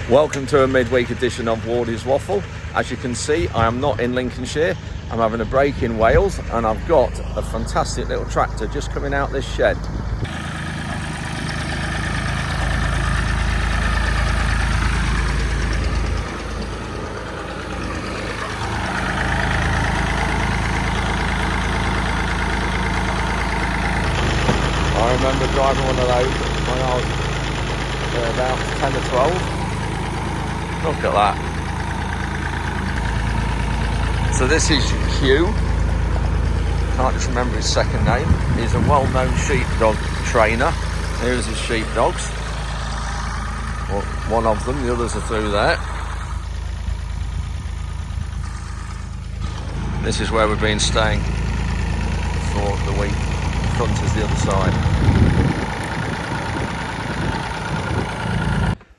Welcome to a midweek edition of Wardy's Waffle. As you can see, I am not in Lincolnshire. I'm having a break in Wales and I've got a fantastic little tractor just coming out this shed. I remember driving one of those when I was about 10 or 12. Look at that. So this is Hugh. Can't just remember his second name. He's a well-known sheepdog trainer. Here's his sheepdogs. Well, one of them, the others are through there. This is where we've been staying for the week. The front is the other side.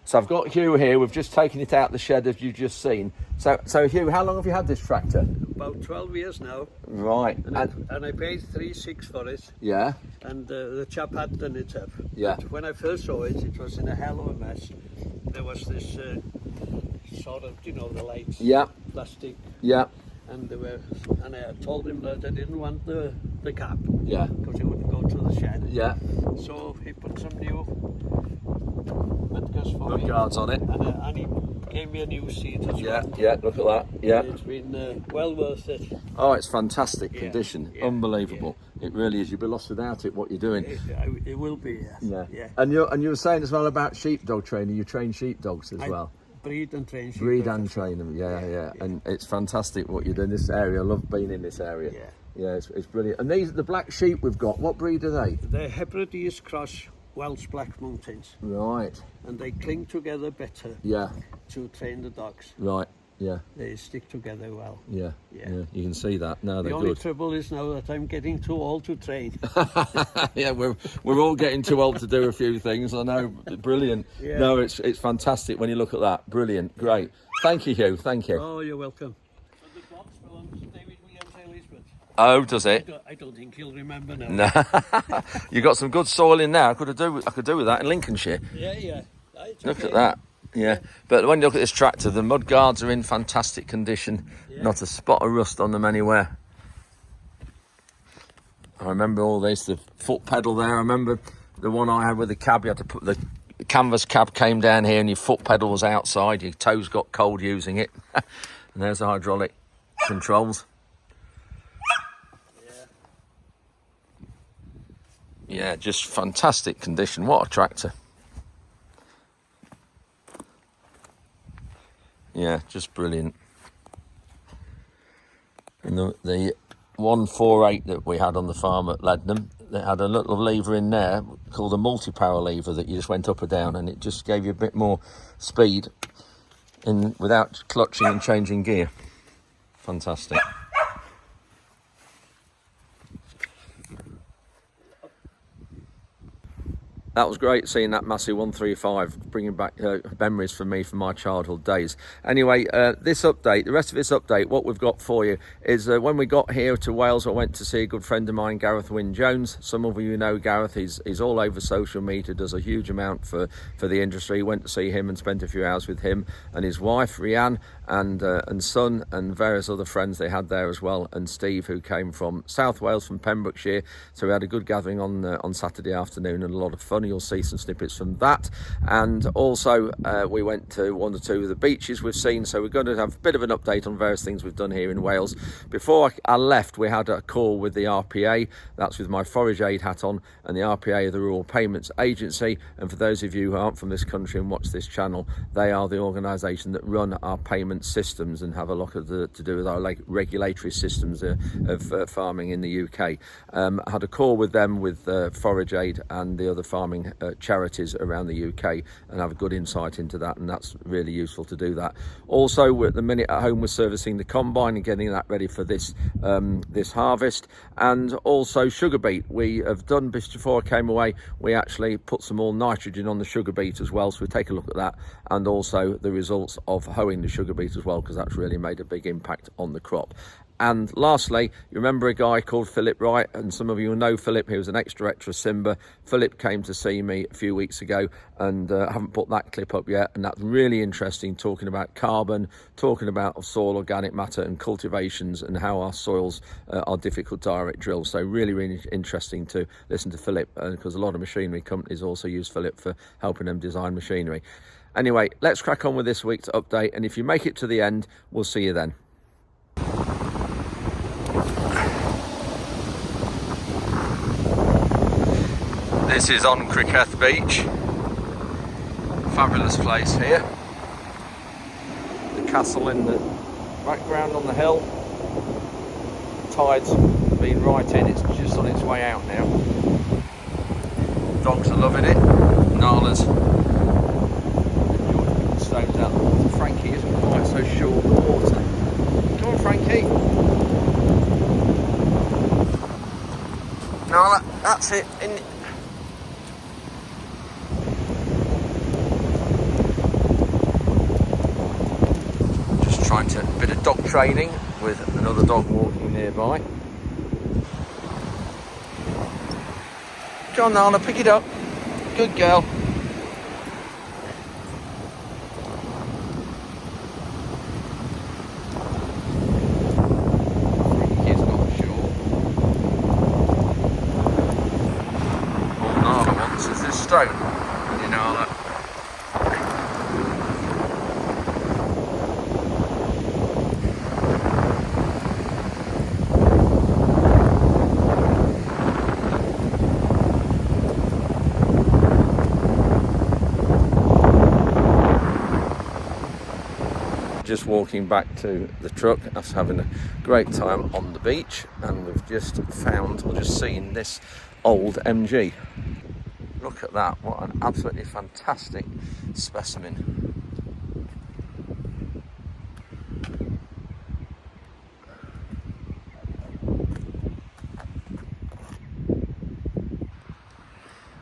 So I've got Hugh here. We've just taken it out the shed as you've just seen. So Hugh, how long have you had this tractor? About 12 years now. Right. And I paid 3,600 for it. Yeah. And the chap had done it up. Yeah. But when I first saw it, it was in a hell of a mess. There was this sort of, you know, the lights. Yeah. Plastic. Yeah. And I told him that I didn't want the cap. Yeah. Because it wouldn't go to the shed. Yeah. So he put some new mud guards on it. And he gave me a new seat as Yeah, well. yeah, look at that. Yeah. It's been well worth it. Oh, it's fantastic condition. Yeah, Unbelievable. Yeah. It really is. You'd be lost without it, what you're doing. It will be, yes. Yeah. And you were saying as well about sheepdog training. You train sheepdogs as well. Breed and train sheepdogs. Breed and train them, yeah. And it's fantastic what you do in this area. I love being in this area. Yeah, it's brilliant. And these are the black sheep we've got. What breed are they? They're Hebrides cross Welsh Black Mountains. Right. And they cling together better. Yeah. To train the dogs. Right. Yeah. They stick together well. Yeah. You can see that. No, they're good. The only trouble is now that I'm getting too old to train. Yeah, we're all getting too old to do a few things. I know. Brilliant. Yeah. No, it's fantastic when you look at that. Brilliant. Great. Thank you, Hugh. Thank you. Oh, you're welcome. The box belongs to David Williams Elizabeth. Oh, does it? I don't think he'll remember now. No. You got some good soil in there. I could do with that in Lincolnshire. Yeah. Look at that. Yeah, but when you look at this tractor, the mud guards are in fantastic condition. Yeah. Not a spot of rust on them anywhere. I remember all this, the foot pedal there. I remember the one I had with the cab. You had to put the canvas cab came down here and your foot pedal was outside. Your toes got cold using it. And there's the hydraulic controls. Yeah, just fantastic condition. What a tractor. Yeah, just brilliant. And the 148 that we had on the farm at Leadenham, they had a little lever in there called a multi-power lever that you just went up or down, and it just gave you a bit more speed without clutching and changing gear. Fantastic. That was great seeing that Massey 135, bringing back memories for me from my childhood days. Anyway, this update, the rest of this update, what we've got for you is when we got here to Wales, I went to see a good friend of mine, Gareth Wynne-Jones. Some of you know Gareth, he's all over social media, does a huge amount for the industry. Went to see him and spent a few hours with him and his wife, Rianne, and son, and various other friends they had there as well, and Steve, who came from South Wales, from Pembrokeshire. So we had a good gathering on Saturday afternoon and a lot of fun. You'll see some snippets from that. And also we went to one or two of the beaches we've seen, so we're going to have a bit of an update on various things we've done here in Wales. Before I left, we had a call with the RPA. That's with my Forage Aid hat on, and the RPA are the Rural Payments Agency. And for those of you who aren't from this country and watch this channel, they are the organisation that run our payment systems and have a lot of to do with our regulatory systems of farming in the UK. I had a call with them, with Forage Aid and the other farming charities around the UK, and have a good insight into that, and that's really useful to do that. Also, we're at the minute at home, we're servicing the combine and getting that ready for this this harvest. And also sugar beet, we have done, before I came away, we actually put some more nitrogen on the sugar beet as well, so we'll take a look at that, and also the results of hoeing the sugar beet as well, because that's really made a big impact on the crop. And lastly, you remember a guy called Philip Wright, and some of you will know Philip. He was an ex-director of Simba. Philip came to see me a few weeks ago, and I haven't put that clip up yet, and that's really interesting, talking about carbon, talking about soil organic matter and cultivations, and how our soils are difficult to direct drill. So really, really interesting to listen to Philip, because a lot of machinery companies also use Philip for helping them design machinery. Anyway, let's crack on with this week's update, and if you make it to the end, we'll see you then. This is on Cricketh Beach. Fabulous place here. The castle in the background on the hill. Tide's been right in, it's just on its way out now. Dogs are loving it. Nala's enjoying the stones out the water. Frankie isn't quite so sure of the water. Come on, Frankie. Nala, that's it. Trying to bit of dog training with another dog walking nearby. Go on, Nala, pick it up. Good girl. Frankie's not sure. All Nala wants is this stone. You know that. Just walking back to the truck after having a great time on the beach, and we've just found, or just seen, this old MG. Look at that, what an absolutely fantastic specimen.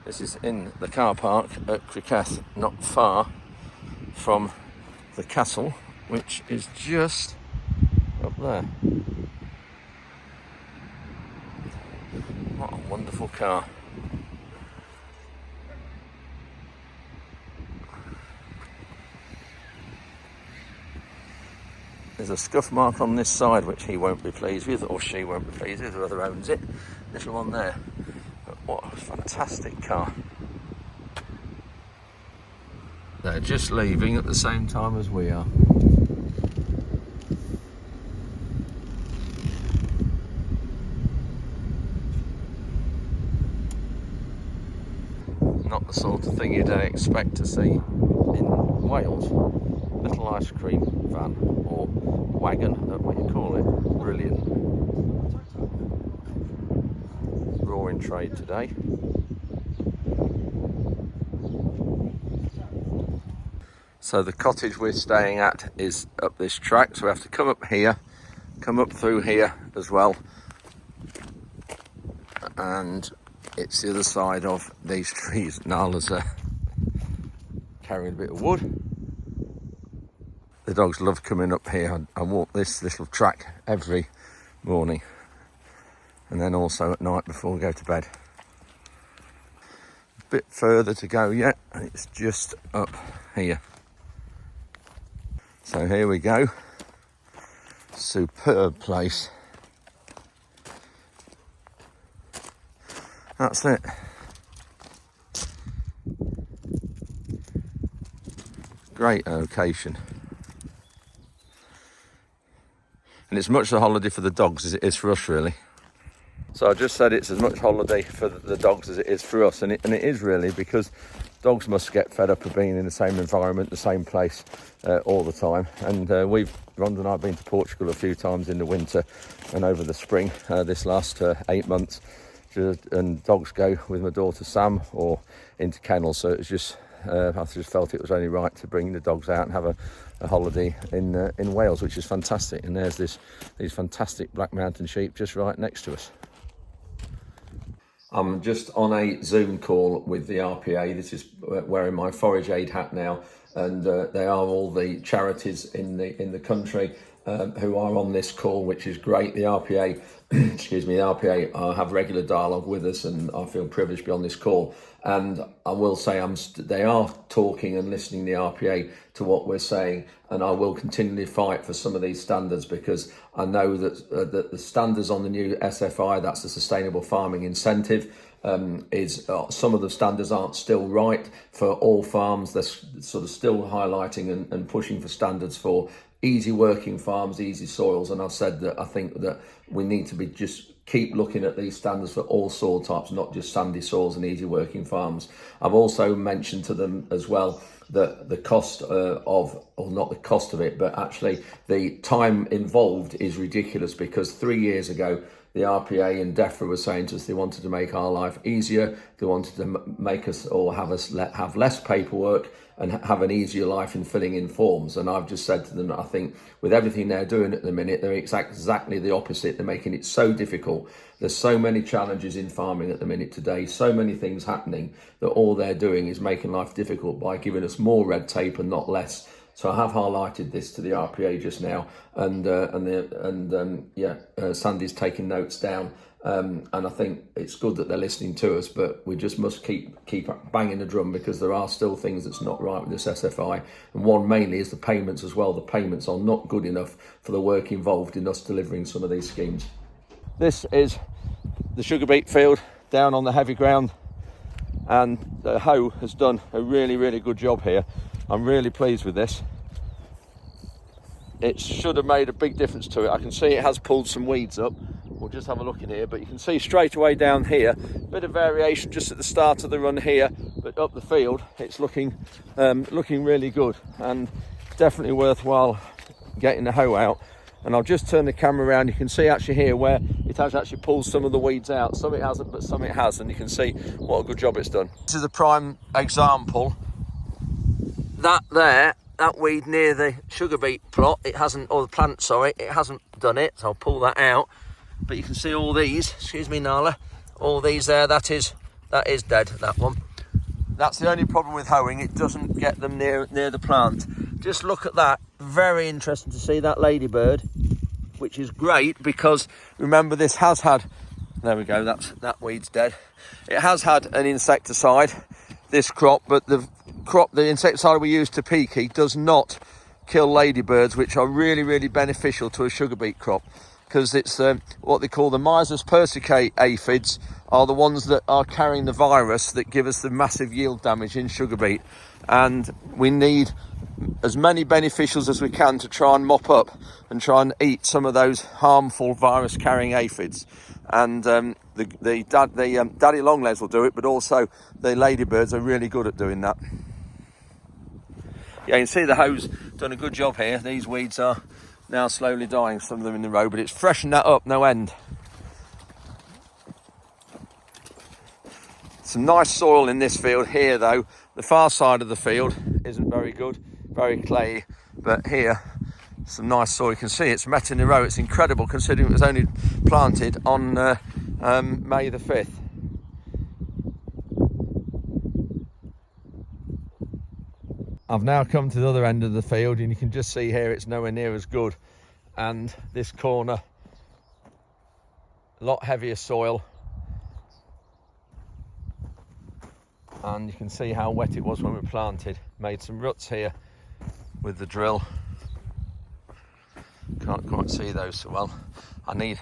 This is in the car park at Cricketh, not far from the castle, which is just up there. What a wonderful car. There's a scuff mark on this side which he won't be pleased with, or she won't be pleased with, whoever owns it. Little one there. But what a fantastic car. They're just leaving at the same time as we are. Not the sort of thing you'd expect to see in Wales. Little ice cream van, or wagon, I don't know what you call it. Brilliant. Roaring trade today. So the cottage we're staying at is up this track, so we have to come up here, come up through here as well, and it's the other side of these trees. Nala's carrying a bit of wood. The dogs love coming up here. I walk this little track every morning, and then also at night before we go to bed. A bit further to go yet, and it's just up here. So here we go. Superb place. That's it. Great location. And it's much a holiday for the dogs as it is for us, really. So I just said it's as much holiday for the dogs as it is for us, and it is really, because dogs must get fed up of being in the same environment, the same place all the time. And Rhonda and I have been to Portugal a few times in the winter and over the spring, this last 8 months. And dogs go with my daughter Sam or into kennels, so it's just I just felt it was only right to bring the dogs out and have a holiday in Wales, which is fantastic. And there's these fantastic Black Mountain sheep just right next to us. I'm just on a Zoom call with the RPA. This is wearing my forage aid hat now. and they are all the charities in the country who are on this call, which is great. The RPA, excuse me, the RPA have regular dialogue with us, and I feel privileged to be on this call. And I will say they are talking and listening, the RPA, to what we're saying, and I will continually fight for some of these standards, because I know that the standards on the new SFI, that's the Sustainable Farming Incentive, is some of the standards aren't still right for all farms. They're sort of still highlighting and pushing for standards for easy working farms, easy soils, and I've said that I think that we need to be just keep looking at these standards for all soil types, not just sandy soils and easy working farms. I've also mentioned to them as well that the cost or not the cost of it, but actually the time involved is ridiculous, because 3 years ago the RPA and DEFRA were saying to us they wanted to make our life easier, they wanted to make us or have us have less paperwork and have an easier life in filling in forms. And I've just said to them, I think with everything they're doing at the minute, they're exactly the opposite. They're making it so difficult. There's so many challenges in farming at the minute today, so many things happening, that all they're doing is making life difficult by giving us more red tape and not less. So I have highlighted this to the RPA just now, and Sandy's taking notes down, and I think it's good that they're listening to us. But we just must keep banging the drum, because there are still things that's not right with this SFI, and one mainly is the payments as well. The payments are not good enough for the work involved in us delivering some of these schemes. This is the sugar beet field down on the heavy ground, and the hoe has done a really good job here. I'm really pleased with this. It should have made a big difference to it. I can see it has pulled some weeds up. We'll just have a look in here, but you can see straight away down here, a bit of variation just at the start of the run here, but up the field, it's looking really good, and definitely worthwhile getting the hoe out. And I'll just turn the camera around. You can see actually here where it has actually pulled some of the weeds out. Some it hasn't, but some it has, and you can see what a good job it's done. This is a prime example. That weed near the sugar beet plot, it hasn't, or the plant, sorry, it hasn't done it, so I'll pull that out. But you can see all these, excuse me Nala, all these there, that is dead, that one. That's the only problem with hoeing, it doesn't get them near the plant. Just look at that, very interesting to see that ladybird, which is great, because remember this has had, there we go, that weed's dead. It has had an insecticide, this crop, but the insecticide we use, Topeki, does not kill ladybirds, which are really beneficial to a sugar beet crop, because it's what they call the Mysis persicae aphids are the ones that are carrying the virus that give us the massive yield damage in sugar beet, and we need as many beneficials as we can to try and mop up and try and eat some of those harmful virus carrying aphids. And the daddy longlegs will do it, but also the ladybirds are really good at doing that. Yeah, you can see the hoe's done a good job here. These weeds are now slowly dying, some of them in the row, but it's freshened that up no end. Some nice soil in this field here though. The far side of the field isn't very good, very clayey, but here some nice soil. You can see it's met in the row. It's incredible considering it was only planted on May the 5th. I've now come to the other end of the field, and you can just see here it's nowhere near as good, and this corner a lot heavier soil, and you can see how wet it was when we planted. Made some ruts here with the drill. Can't quite see those so well. I need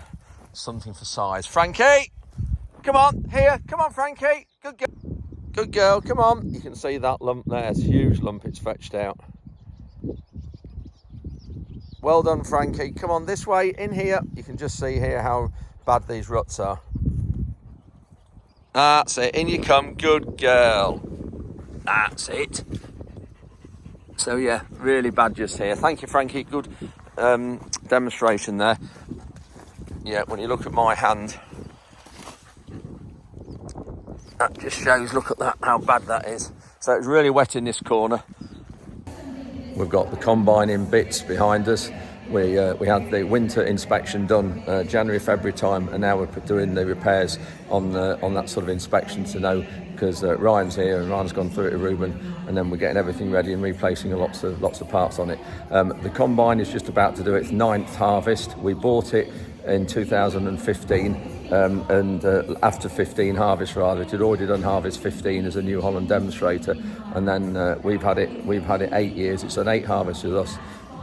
something for size. Frankie, come on here, come on Frankie, good girl. Good girl, come on. You can see that lump there, it's a huge lump it's fetched out. Well done, Frankie. Come on this way, in here. You can just see here how bad these ruts are. That's it, in you come, good girl. That's it. So yeah, really bad just here. Thank you, Frankie, good demonstration there. Yeah, when you look at my hand, that just shows, look at that, how bad that is. So it's really wet in this corner. We've got the combine in bits behind us. We had the winter inspection done January, February time, and now we're doing the repairs on that sort of inspection to know, because Ryan's here and Ryan's gone through it with Ruben, and then we're getting everything ready and replacing lots of parts on it. The combine is just about to do its 9th harvest. We bought it in 2015. And after 15 harvests, rather, it had already done harvest 15 as a New Holland demonstrator, and then we've had it 8 years. It's done 8 harvests with us,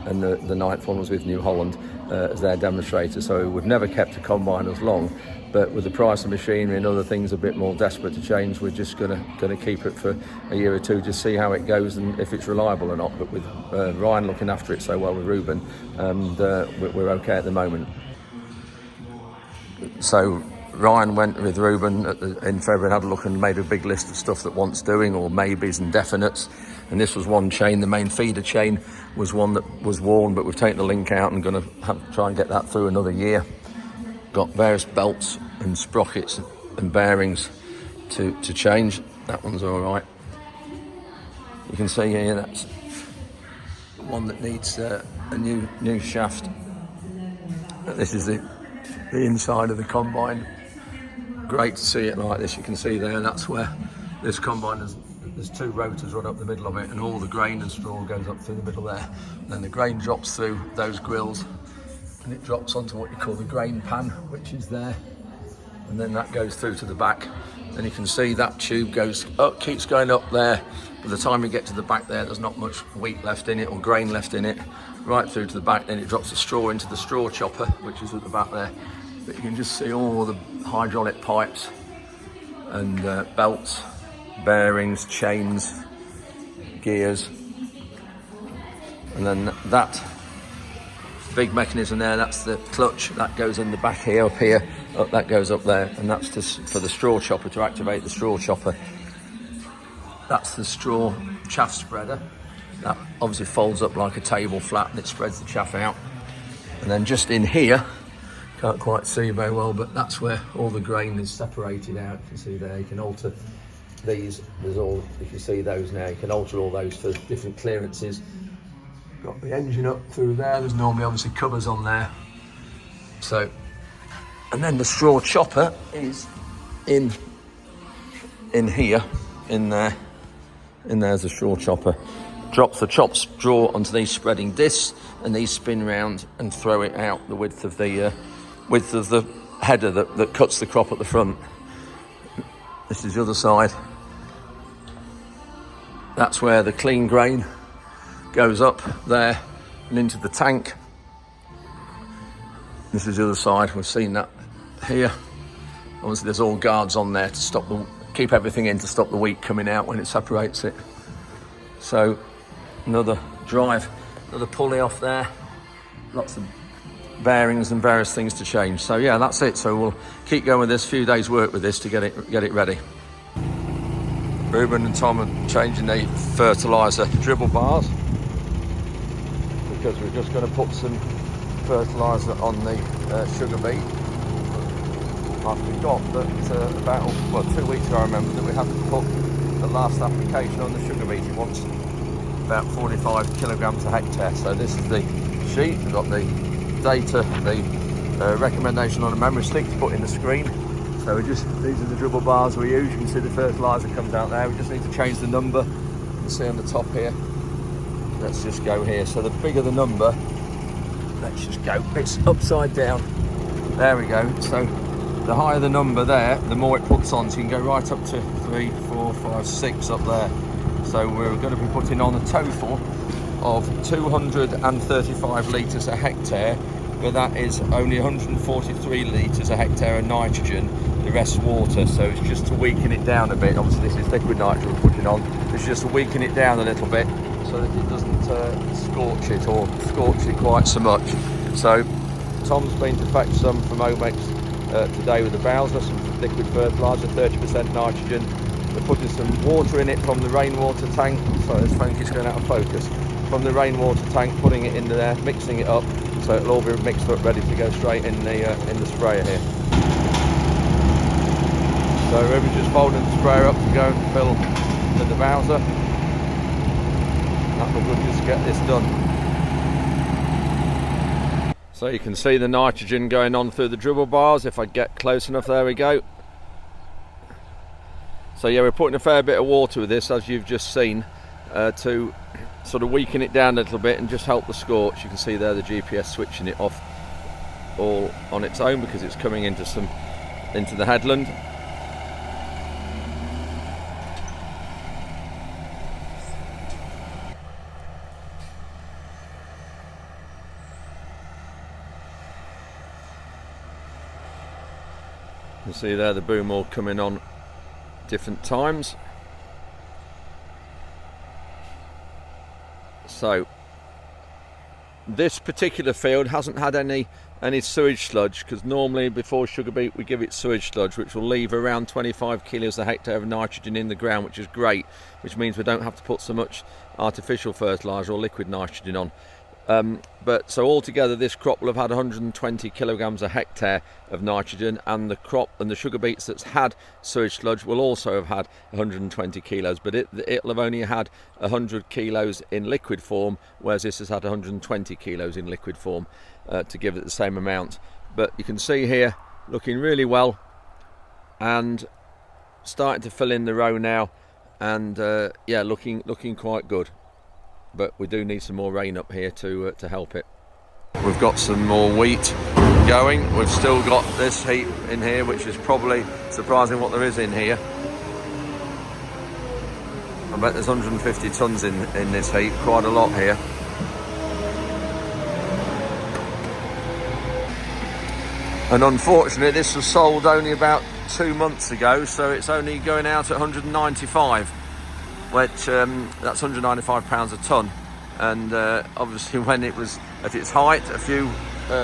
and the 9th one was with New Holland as their demonstrator. So we've never kept a combine as long, but with the price of machinery and other things a bit more desperate to change, we're just gonna keep it for a year or two, just see how it goes and if it's reliable or not. But with Ryan looking after it so well with Ruben, and we're okay at the moment. So Ryan went with Ruben in February and had a look and made a big list of stuff that wants doing, or maybes and definites. And this was one chain. The main feeder chain was one that was worn, but we've taken the link out and going to try and get that through another year. Got various belts and sprockets and bearings to change. That one's all right. You can see here that's one that needs a new shaft. This is the inside of the combine. Great to see it like this. You can see there, that's where this combine there's 2 rotors run up the middle of it, and all the grain and straw goes up through the middle there. And then the grain drops through those grills and it drops onto what you call the grain pan, which is there, and then that goes through to the back. Then you can see that tube goes up, keeps going up there. By the time you get to the back there's not much wheat left in it or grain left in it, right through to the back. Then it drops the straw into the straw chopper, which is at the back there. But you can just see all the hydraulic pipes and belts, bearings, chains, gears, and then that big mechanism there, that's the clutch. That goes in the back here, up here, that goes up there, and that's just for the straw chopper, to activate the straw chopper. That's the straw chaff spreader. That obviously folds up like a table flat and it spreads the chaff out. And then just in here, can't quite see very well, but that's where all the grain is separated out. You can see there, you can alter these. There's all, you can see those now, you can alter all those for different clearances. Got the engine up through there. There's normally obviously covers on there. So, and then the straw chopper is in here, in there. In there's the straw chopper. Drops the chopped straw onto these spreading discs, and these spin round and throw it out the width of the header that cuts the crop at the front. This is the other side. That's where the clean grain goes up there and into the tank. This is the other side. We've seen that here. Obviously there's all guards on there to keep everything in, to stop the wheat coming out when it separates it. So another drive, another pulley off there, lots of bearings and various things to change. So yeah, that's it. So we'll keep going with this, few days work with this to get it ready. Ruben and Tom are changing the fertiliser dribble bars, because we're just going to put some fertiliser on the sugar beet. I forgot that about 2 weeks ago I remember that we had to put the last application on the sugar beet. It wants about 45 kilograms a hectare. So this is the sheet. We've got the data, the recommendation on a memory stick to put in the screen. So these are the dribble bars we use. You can see the fertiliser comes out there. We just need to change the number. You can see on the top here. Let's just go here. So the bigger the number, let's just go. It's upside down. There we go. So the higher the number there, the more it puts on. So you can go right up to 3, 4, 5, 6 up there. So we're going to be putting on a total of 235 litres a hectare, but that is only 143 litres a hectare of nitrogen, the rest water. So it's just to weaken it down a bit. Obviously this is liquid nitrogen we're putting on. It's just to weaken it down a little bit so that it doesn't scorch it quite so much. So Tom's been to fetch some from Omex today with the Bowser, some liquid fertiliser, 30% nitrogen. We're putting some water in it from the rainwater tank. Sorry, this phone keeps going out of focus. From the rainwater tank, putting it into there, mixing it up, so it'll all be mixed up, ready to go straight in the sprayer here. So Ruben's just folding the sprayer up to go and fill the Bowser. That'll be good just to get this done. So you can see the nitrogen going on through the dribble bars. If I get close enough, there we go. So yeah, we're putting a fair bit of water with this, as you've just seen. to sort of weaken it down a little bit and just help the scorch. You can see there the GPS switching it off all on its own because it's coming into the headland. You can see there the boom all coming on different times. So this particular field hasn't had any sewage sludge, because normally before sugar beet we give it sewage sludge, which will leave around 25 kilos a hectare of nitrogen in the ground, which is great, which means we don't have to put so much artificial fertiliser or liquid nitrogen on. But so altogether this crop will have had 120 kilograms a hectare of nitrogen, and the crop and the sugar beets that's had sewage sludge will also have had 120 kilos, but it'll have only had 100 kilos in liquid form, whereas this has had 120 kilos in liquid form to give it the same amount. But you can see here looking really well and starting to fill in the row now, and yeah, looking quite good. But we do need some more rain up here to help it. We've got some more wheat going. We've still got this heap in here, which is probably surprising what there is in here. I bet there's 150 tons in this heap, quite a lot here. And unfortunately this was sold only about 2 months ago, so it's only going out at 195. Which that's 195 pounds a tonne, and obviously when it was at its height a few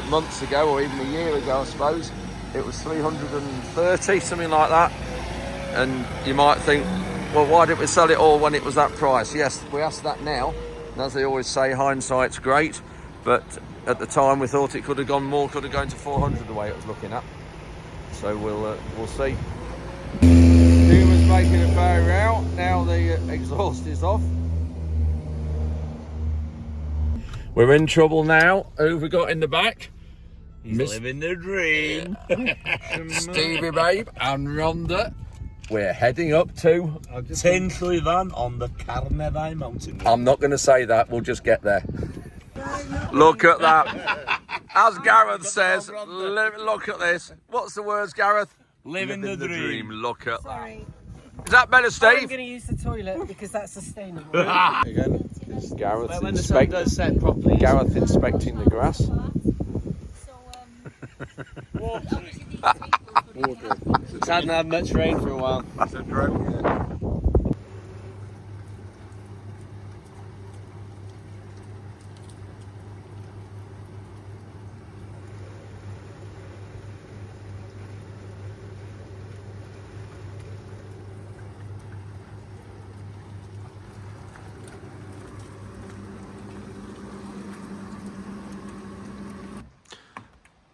months ago, or even a year ago I suppose, it was 330, something like that. And you might think, well, why didn't we sell it all when it was that price? Yes, we ask that now, and as they always say, hindsight's great, but at the time we thought it could have gone more, could have gone to 400 the way it was looking at. So we'll see. Making a fair row. Now the exhaust is off. We're in trouble now. Who have we got in the back? He's living the dream. Stevie babe and Rhonda. We're heading up to Tin Llwyfan on the Carnevai mountain. I'm not going to say that, we'll just get there. Look at that. As Gareth says, look at this. What's the words, Gareth? Living the dream. Look at Sorry. that. Is that better, Steve? I'm going to use the toilet because that's sustainable. Again, it's Gareth, when the sun does set properly. Gareth inspecting the grass. It hasn't had much rain for a while. That's a drone.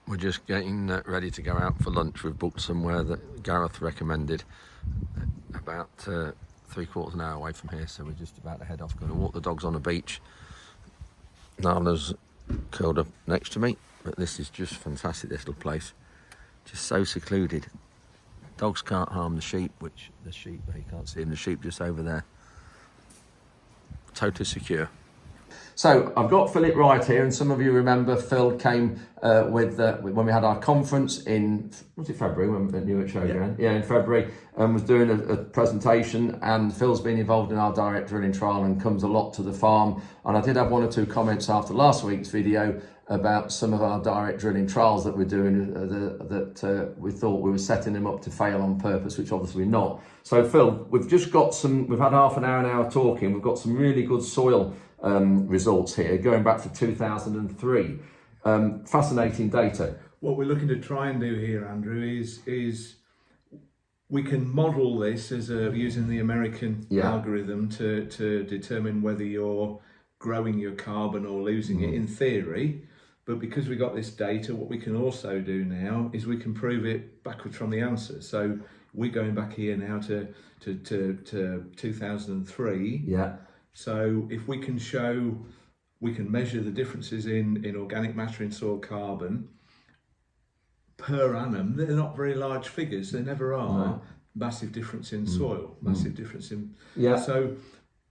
We're just getting ready to go out for lunch. We've booked somewhere that Gareth recommended, about 3/4 of an hour away from here, so we're just about to head off. Going to walk the dogs on a beach. Nana's curled up next to me, but this is just fantastic, this little place. Just so secluded. Dogs can't harm the sheep, which the sheep, you can't see them, the sheep just over there. Totally secure. So I've got Phil at Wright here, and some of you remember Phil came when we had our conference in, was it February, when we knew it showed around? Yeah, in February, and was doing a presentation, and Phil's been involved in our direct drilling trial and comes a lot to the farm. And I did have 1 or 2 comments after last week's video about some of our direct drilling trials that we're doing that we thought we were setting them up to fail on purpose, which obviously we're not. So Phil, we've had half an hour talking. We've got some really good soil results here going back to 2003. Fascinating data. What we're looking to try and do here, Andrew, is we can model this as using the American algorithm to determine whether you're growing your carbon or losing it in theory. But because we got this data, what we can also do now is we can prove it backwards from the answer. So we're going back here now to 2003. Yeah. So if we can show, we can measure the differences in organic matter in soil carbon per annum. They're not very large figures, they never are. No. Massive difference in soil, massive difference in... Yeah. So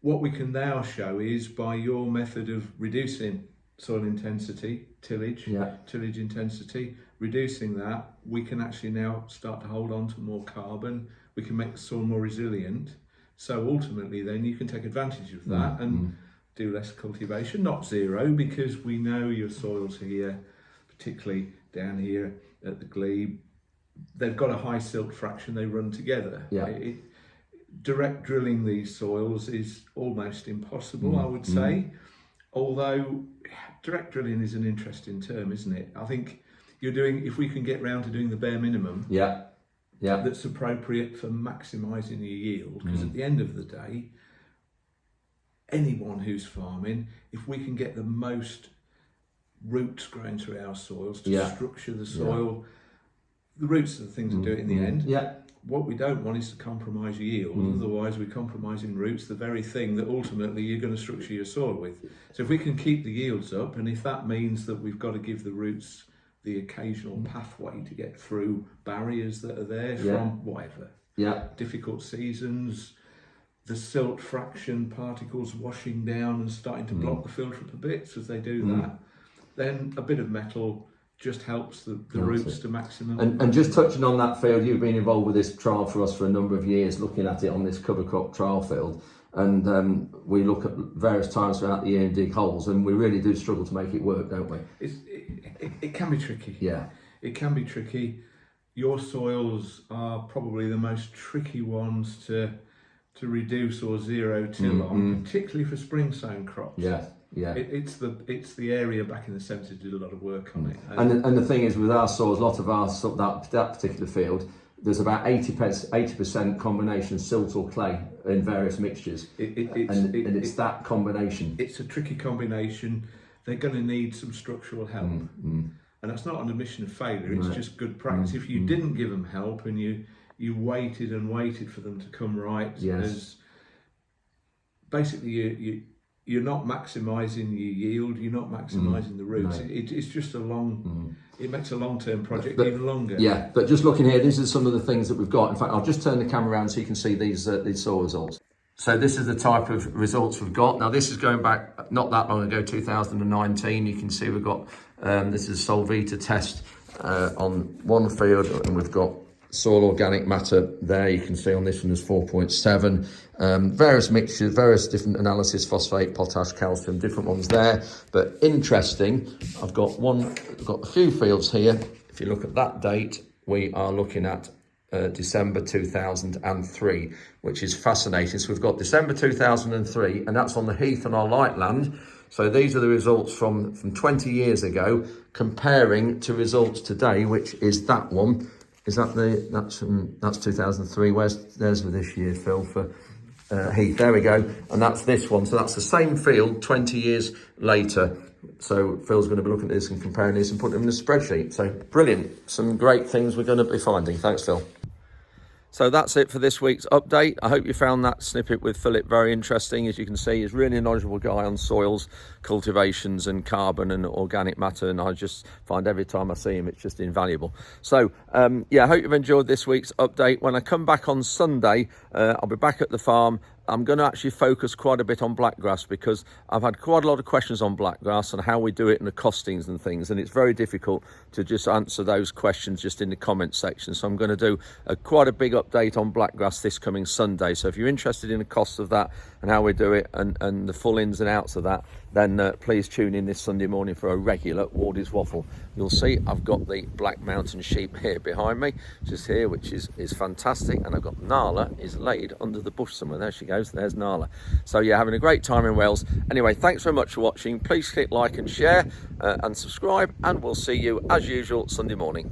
what we can now show is by your method of reducing soil intensity, tillage intensity, reducing that, we can actually now start to hold on to more carbon. We can make the soil more resilient. So ultimately then you can take advantage of that and do less cultivation, not zero, because we know your soils here, particularly down here at the glebe, they've got a high silt fraction, they run together. Direct drilling these soils is almost impossible, I would say, although direct drilling is an interesting term, isn't it? I think you're doing, if we can get round to doing the bare minimum, that's appropriate for maximising your yield, because at the end of the day, anyone who's farming, if we can get the most roots growing through our soils to structure the soil, the roots are the things that do it in the end. What we don't want is to compromise yield, otherwise we're compromising roots, the very thing that ultimately you're going to structure your soil with. So if we can keep the yields up, and if that means that we've got to give the roots the occasional pathway to get through barriers that are there from whatever, difficult seasons, the silt fraction particles washing down and starting to block the filter up a bit, so as they do that, then a bit of metal just helps the roots to maximum. And just touching on that field, you've been involved with this trial for us for a number of years, looking at it on this cover crop trial field. And we look at various times throughout the year and dig holes, and we really do struggle to make it work, don't we? It can be tricky. It can be tricky. Your soils are probably the most tricky ones to reduce or zero till on, particularly for spring sown crops. It's the area back in the 70s did a lot of work on it. And the thing is, with our soils, a lot of our that particular field, there's about 80% combination silt or clay in various mixtures. It's that combination. It's a tricky combination. They're going to need some structural help. And that's not an admission of failure, it's just good practice. If you didn't give them help and you waited and waited for them to come right, basically you're not maximising your yield, you're not maximising the roots. It's just a long, it makes a long-term project even longer. But just looking here, these are some of the things that we've got. In fact, I'll just turn the camera around so you can see these soil results. So this is the type of results we've got. Now this is going back not that long ago, 2019. You can see we've got, this is a Solvita test on one field, and we've got soil organic matter there. You can see on this one is 4.7. Various mixtures, various different analysis, phosphate, potash, calcium, different ones there. But interesting, I've got a few fields here. If you look at that date, we are looking at December 2003, which is fascinating. So we've got December 2003, and that's on the heath and our light land. So these are the results from 20 years ago, comparing to results today, which is that one. Is that that's 2003? There's for this year, Phil, for heath. There we go, and that's this one. So that's the same field 20 years later. So Phil's going to be looking at this and comparing this and putting them in a spreadsheet. So brilliant, some great things we're going to be finding. Thanks, Phil. So that's it for this week's update. I hope you found that snippet with Philip very interesting. As you can see, he's a really knowledgeable guy on soils, cultivations and carbon and organic matter, and I just find every time I see him it's just invaluable. So I hope you've enjoyed this week's update. When I come back on Sunday, I'll be back at the farm. I'm going to actually focus quite a bit on blackgrass, because I've had quite a lot of questions on blackgrass and how we do it and the costings and things, and it's very difficult to just answer those questions just in the comment section. So I'm going to do quite a big update on blackgrass this coming Sunday. So if you're interested in the cost of that and how we do it and the full ins and outs of that, then please tune in this Sunday morning for a regular Wardy's Waffle. You'll see I've got the Black Mountain sheep here behind me, just here, which is fantastic, and I've got Nala is laid under the bush somewhere. There she goes, there's Nala. So yeah, having a great time in Wales. Anyway, thanks very much for watching. Please click like and share and subscribe, and we'll see you as usual Sunday morning.